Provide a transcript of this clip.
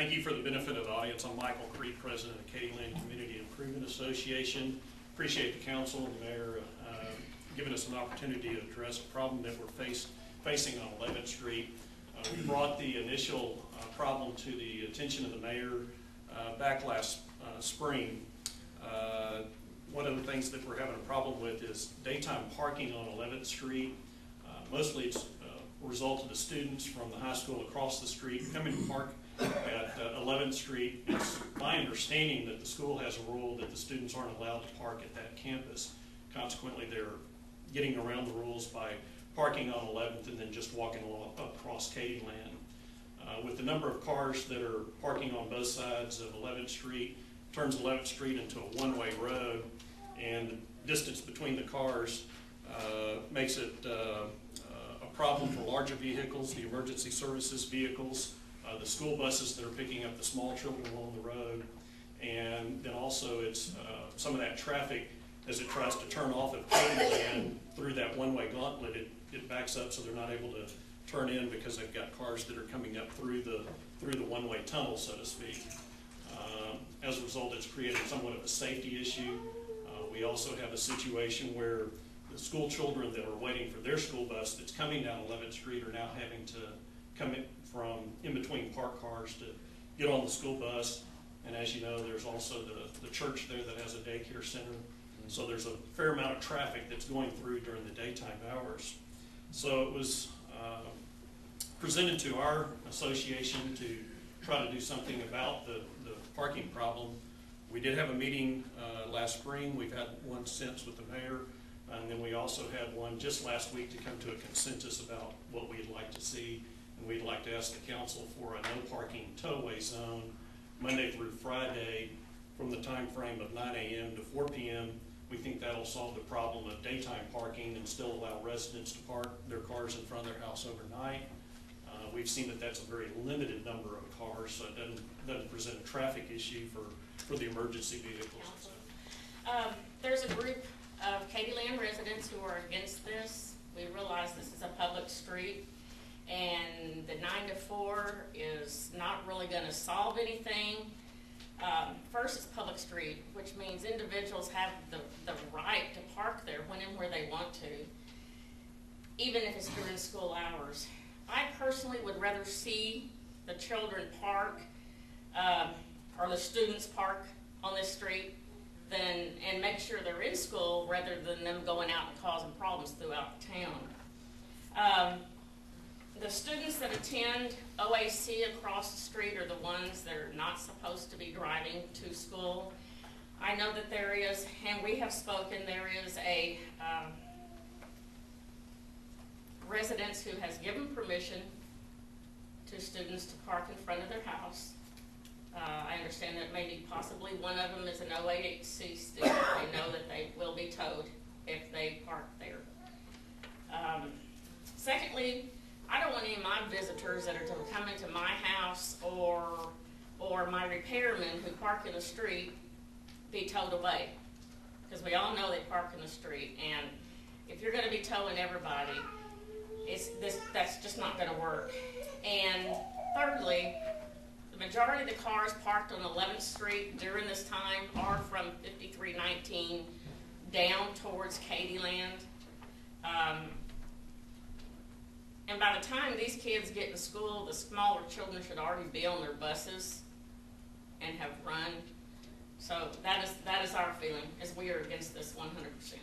Thank you for the benefit of the audience. I'm Michael Creed, President of Katyland Community Improvement Association. Appreciate the council and the mayor giving us an opportunity to address a problem that we're facing on 11th Street. We brought the initial problem to the attention of the mayor back last spring. One of the things that we're having a problem with is daytime parking on 11th Street. Mostly it's a result of the students from the high school across the street coming to park at 11th Street. It's my understanding that the school has a rule that the students aren't allowed to park at that campus. Consequently, they're getting around the rules by parking on 11th and then just walking across Katyland. With the number of cars that are parking on both sides of 11th Street, turns 11th Street into a one-way road, and the distance between the cars makes it a problem for larger vehicles, the emergency services vehicles, the school buses that are picking up the small children along the road, and then also it's some of that traffic as it tries to turn off at Katyland through that one-way gauntlet, it backs up so they're not able to turn in because they've got cars that are coming up through the one-way tunnel, so to speak. As a result, it's created somewhat of a safety issue. We also have a situation where the school children that are waiting for their school bus that's coming down 11th Street are now having to come in from in between parked cars to get on the school bus. And as you know, there's also the church there that has a daycare center. So there's a fair amount of traffic that's going through during the daytime hours. So it was presented to our association to try to do something about the parking problem. We did have a meeting last spring. We've had one since with the mayor. And then we also had one just last week to come to a consensus about what we'd like to see. And we'd like to ask the council for a no parking tow-away zone Monday through Friday from the time frame of 9 a.m. to 4 p.m. We think that'll solve the problem of daytime parking and still allow residents to park their cars in front of their house overnight. We've seen that that's a very limited number of cars, so it doesn't present a traffic issue for the emergency vehicles. There's a group of Katyland residents who are against this. We realize this is a public street, and the 9 to 4 is not really going to solve anything. First, it's public street, which means individuals have the right to park there when and where they want to, even if it's during school hours. I personally would rather see the children park or the students park on this street and make sure they're in school rather than them going out and causing problems throughout the town. The students that attend OAC across the street are the ones that are not supposed to be driving to school. I know that there is, and we have spoken, there is a residence who has given permission to students to park in front of their house. I understand that maybe possibly one of them is an OAC student. They know that they will be towed if they park there. Secondly, I don't want any of my visitors that are to come into my house or my repairmen who park in the street be towed away, because we all know they park in the street, and if you're going to be towing everybody, that's just not going to work. And thirdly, the majority of the cars parked on 11th Street during this time are from 5319 down towards Katyland. And by the time these kids get to school, the smaller children should already be on their buses and have run. So that is our feeling, as we are against this 100%.